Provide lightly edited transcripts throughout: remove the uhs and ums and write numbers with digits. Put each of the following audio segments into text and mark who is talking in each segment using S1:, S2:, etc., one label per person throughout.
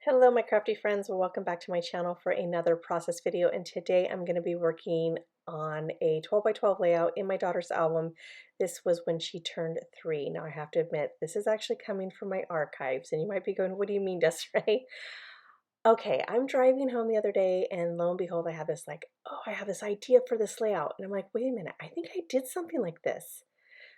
S1: Hello my crafty friends, welcome back to my channel for another process video, and today I'm going to be working on a 12 by 12 layout in my daughter's album. This was when she turned 3. Now I have to admit this is actually coming from my archives, and you might be going, what do you mean, Desiree? Okay, I'm driving home the other day and lo and behold I have this I have this idea for this layout, and I'm like, wait a minute, I think I did something like this.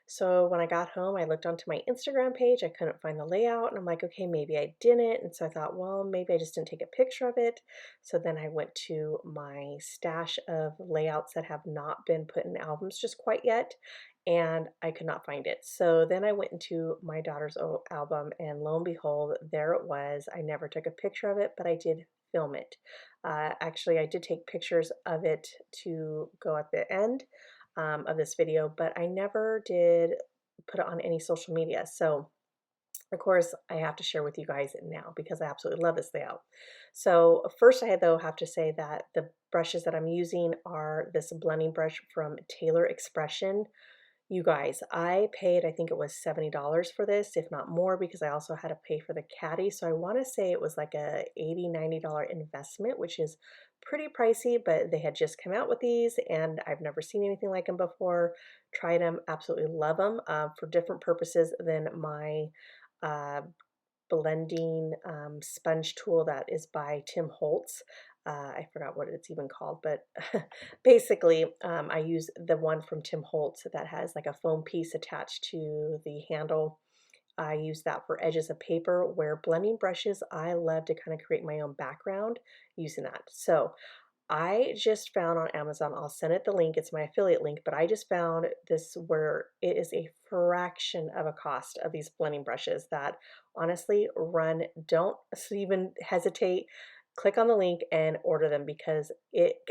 S1: So when I got home, I looked onto my Instagram page. I couldn't find the layout, and I'm like, okay, maybe I didn't. And so I thought, well, maybe I just didn't take a picture of it. So then I went to my stash of layouts that have not been put in albums just quite yet, and I could not find it. So then I went into my daughter's album, and lo and behold, there it was. I never took a picture of it, but I did film it. Actually, I did take pictures of it to go at the end of this video, but I never did put it on any social media. So of course I have to share with you guys now because I absolutely love this layout. So first I though have to say that the brushes that I'm using are this blending brush from Taylor Expression. You guys, I paid, I think it was $70 for this, if not more, because I also had to pay for the caddy. So I want to say it was like a $80, $90 investment, which is pretty pricey, but they had just come out with these and I've never seen anything like them before. Tried them, absolutely love them for different purposes than my uh, blending sponge tool that is by Tim Holtz. I forgot what it's even called, but basically I use the one from Tim Holtz that has like a foam piece attached to the handle. I use that for edges of paper. Where blending brushes, I love to kind of create my own background using that. So I just found on Amazon, I'll send it the link, it's my affiliate link, but I just found this where it is a fraction of a cost of these blending brushes that honestly don't even hesitate, click on the link and order them because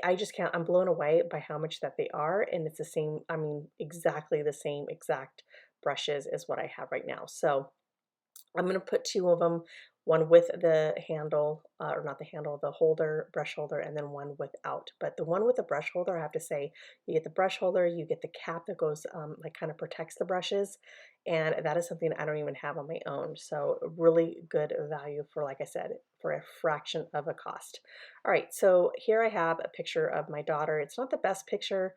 S1: I just can't, I'm blown away by how much that they are, and it's the same, I mean, exactly the same exact brushes as what I have right now. So I'm going to put two of them, one with the handle, or not the handle, the holder, brush holder, and then one without. But the one with the brush holder, I have to say, you get the brush holder, you get the cap that goes, like kind of protects the brushes, and that is something I don't even have on my own. So really good value for, like I said, for a fraction of a cost. All right, so here I have a picture of my daughter. It's not the best picture.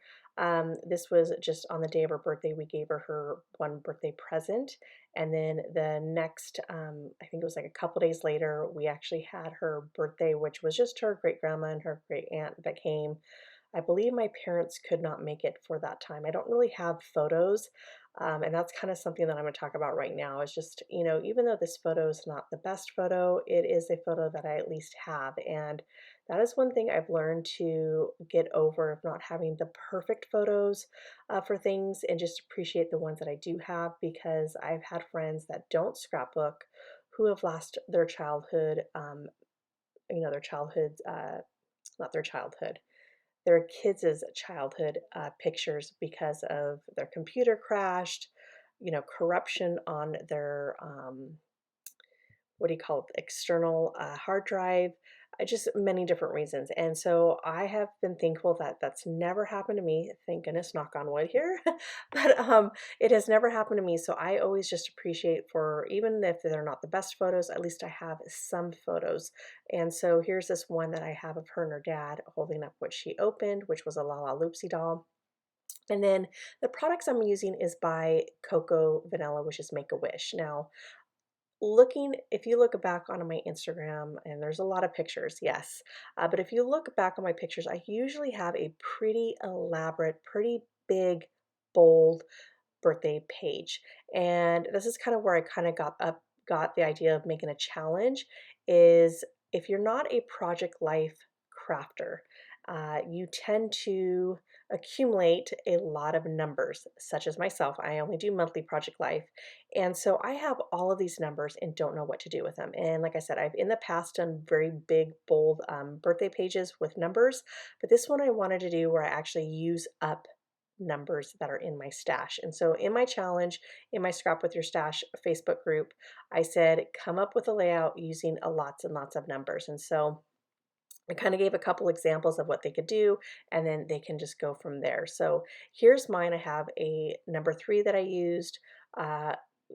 S1: This was just on the day of her birthday. We gave her one birthday present, and then the next, I think it was like a couple days later, we actually had her birthday, which was just her great grandma and her great aunt that came. I believe my parents could not make it for that time. I don't really have photos, and that's kind of something that I'm going to talk about right now. Is just, even though this photo is not the best photo, it is a photo that I at least have, and that is one thing I've learned to get over of not having the perfect photos for things and just appreciate the ones that I do have, because I've had friends that don't scrapbook who have lost their childhood, their childhood, not their childhood, their kids' childhood pictures because of their computer crashed, corruption on their what do you call it, external hard drive, just many different reasons. And so I have been thankful that that's never happened to me. Thank goodness, knock on wood here. But it has never happened to me. So I always just appreciate, for even if they're not the best photos, at least I have some photos. And so here's this one that I have of her and her dad holding up what she opened, which was a La La Loopsy doll. And then the products I'm using is by Coco Vanilla, which is Make-A-Wish. Now, if you look back on my Instagram, and there's a lot of pictures, yes, but if you look back on my pictures, I usually have a pretty elaborate, pretty big, bold birthday page. And this is kind of where I kind of got the idea of making a challenge. Is if you're not a project life crafter, you tend to accumulate a lot of numbers, such as myself. I only do monthly project life. And so I have all of these numbers and don't know what to do with them. And like I said, I've in the past done very big, bold birthday pages with numbers, but this one I wanted to do where I actually use up numbers that are in my stash. And so in my challenge, in my Scrap with Your Stash Facebook group, I said, come up with a layout using lots and lots of numbers. And so I kind of gave a couple examples of what they could do, and then they can just go from there. So here's mine. I have a number 3 that I used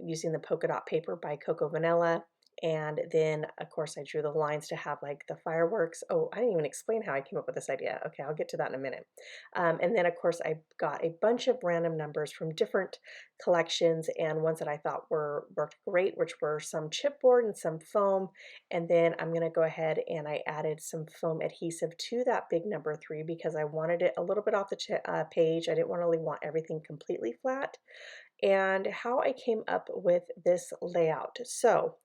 S1: using the polka dot paper by Coco Vanilla. And then, of course, I drew the lines to have like the fireworks. Oh, I didn't even explain how I came up with this idea. Okay, I'll get to that in a minute. And then, of course, I got a bunch of random numbers from different collections and ones that I thought worked great, which were some chipboard and some foam. And then I'm going to go ahead and I added some foam adhesive to that big number 3 because I wanted it a little bit off the page. I didn't really want everything completely flat. And how I came up with this layout. So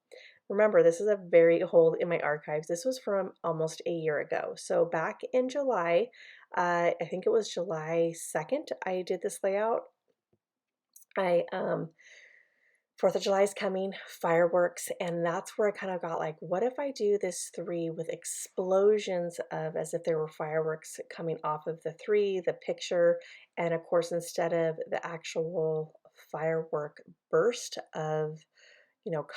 S1: remember, this is a very old in my archives. This was from almost a year ago. So back in July, I think it was July 2nd, I did this layout. I 4th of July is coming, fireworks, and that's where I kind of got like, what if I do this 3 with explosions of as if there were fireworks coming off of the 3, the picture, and of course, instead of the actual firework burst of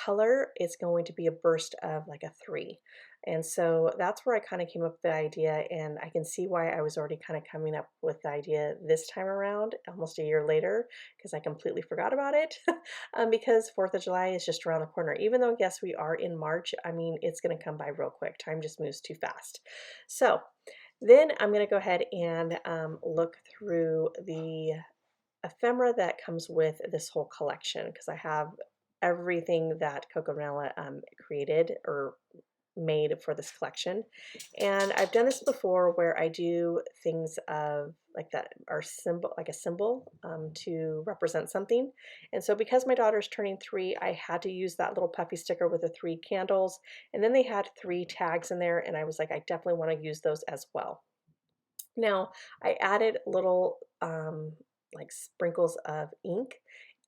S1: color, it's going to be a burst of like a 3. And so that's where I kind of came up with the idea, and I can see why I was already kind of coming up with the idea this time around, almost a year later, because I completely forgot about it. Because 4th of July is just around the corner. Even though, yes, we are in March, I mean, it's going to come by real quick. Time just moves too fast. So then I'm going to go ahead and look through the ephemera that comes with this whole collection because I have everything that Coconella created or made for this collection. And I've done this before where I do things of like that are symbol, like a symbol to represent something. And so because my daughter's turning 3, I had to use that little puffy sticker with the 3 candles. And then they had 3 tags in there. And I was like, I definitely want to use those as well. Now, I added little like sprinkles of ink,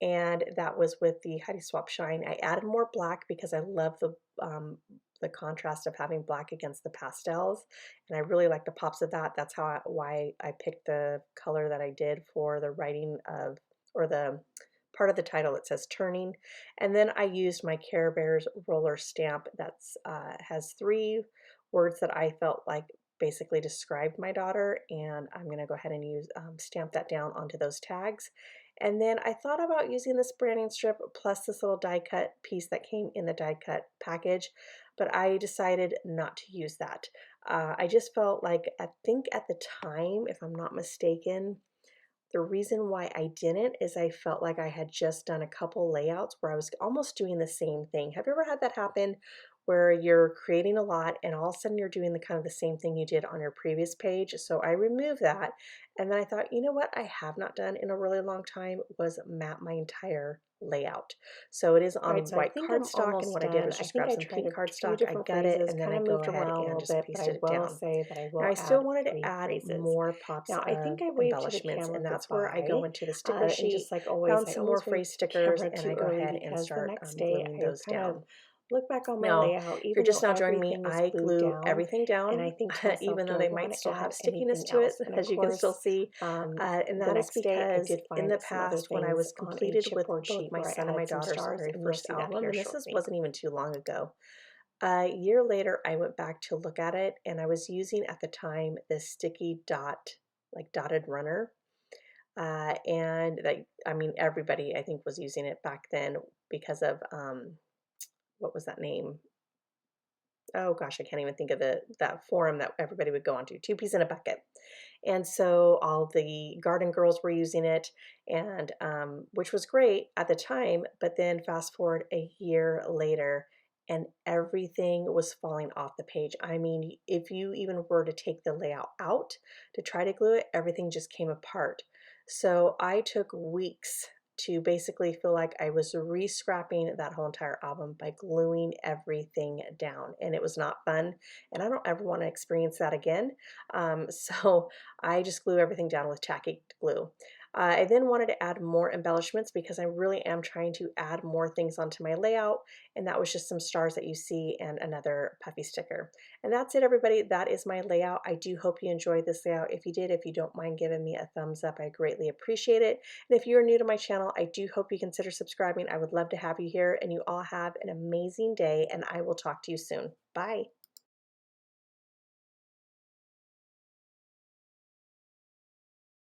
S1: and that was with the Heidi Swap Shine. I added more black because I love the contrast of having black against the pastels, and I really like the pops of that. That's why I picked the color that I did for the writing of, or the part of the title that says turning. And then I used my Care Bears roller stamp that's has 3 words that I felt like basically described my daughter, and I'm going to go ahead and use stamp that down onto those tags. And then I thought about using this branding strip plus this little die cut piece that came in the die cut package, but I decided not to use that. I just felt like, I think at the time, if I'm not mistaken, the reason why I didn't is I felt like I had just done a couple layouts where I was almost doing the same thing. Have you ever had that happen where you're creating a lot and all of a sudden you're doing the kind of the same thing you did on your previous page? So I removed that, and then I thought, you know what I have not done in a really long time was map my entire layout. So it is
S2: All right,
S1: on
S2: so I
S1: white
S2: think I'm
S1: cardstock, and
S2: almost
S1: what I did
S2: done.
S1: was
S2: I
S1: just
S2: think
S1: grab
S2: I
S1: some
S2: tried
S1: pink
S2: a few
S1: cardstock, I
S2: different
S1: gut it,
S2: phrases,
S1: and then
S2: kind
S1: I
S2: of
S1: go
S2: moved
S1: ahead
S2: around a
S1: and
S2: little
S1: just
S2: bit, but
S1: pasted
S2: I
S1: it
S2: will
S1: down.
S2: say that I
S1: Now
S2: will
S1: I still
S2: add
S1: wanted to
S2: 3
S1: add
S2: phrases.
S1: more pops
S2: Now, I think
S1: of
S2: I waved to the
S1: embellishments,
S2: camera
S1: and that's where I go
S2: goodbye.
S1: into the sticker
S2: And
S1: sheet,
S2: just like always,
S1: found
S2: I
S1: some more
S2: always wave
S1: phrase
S2: to the
S1: stickers,
S2: camera
S1: and
S2: too
S1: I go
S2: early
S1: ahead and
S2: because the
S1: start
S2: next day
S1: gluing
S2: I
S1: those
S2: kind of
S1: down.
S2: look back on my
S1: Now,
S2: layout,
S1: if you're
S2: even though
S1: just now joining me,
S2: everything was
S1: I
S2: glued
S1: glue
S2: down.
S1: everything
S2: And
S1: down,
S2: I think to myself,
S1: even
S2: do
S1: though
S2: I
S1: they
S2: want
S1: might
S2: to
S1: still have
S2: add
S1: stickiness
S2: anything
S1: to it,
S2: else? And of
S1: as you can still
S2: course,
S1: see. And
S2: the
S1: that is
S2: next day I
S1: because
S2: did
S1: in the
S2: find some other
S1: past, when I
S2: things
S1: was
S2: on a
S1: completed with
S2: chipboard
S1: both
S2: sheet
S1: my
S2: where I
S1: son and my
S2: added some
S1: daughter's
S2: stars,
S1: very
S2: and you'll
S1: first
S2: see that
S1: album,
S2: here
S1: and this
S2: shortly.
S1: wasn't even too long ago. A year later, I went back to look at it, and I was using at the time this sticky dot, like dotted runner. And that, I mean, everybody I think was using it back then because of what was that name? Oh gosh, I can't even think of that forum that everybody would go onto. 2 peas in a bucket. And so all the garden girls were using it, and which was great at the time. But then fast forward a year later, and everything was falling off the page. I mean, if you even were to take the layout out to try to glue it, everything just came apart. So I took weeks to basically feel like I was re-scrapping that whole entire album by gluing everything down, and it was not fun, and I don't ever want to experience that again. So I just glue everything down with tacky glue. I then wanted to add more embellishments because I really am trying to add more things onto my layout, and that was just some stars that you see and another puffy sticker. And that's it, everybody. That is my layout. I do hope you enjoyed this layout. If you did, if you don't mind giving me a thumbs up, I greatly appreciate it. And if you are new to my channel, I do hope you consider subscribing. I would love to have you here, and you all have an amazing day, and I will talk to you soon. Bye.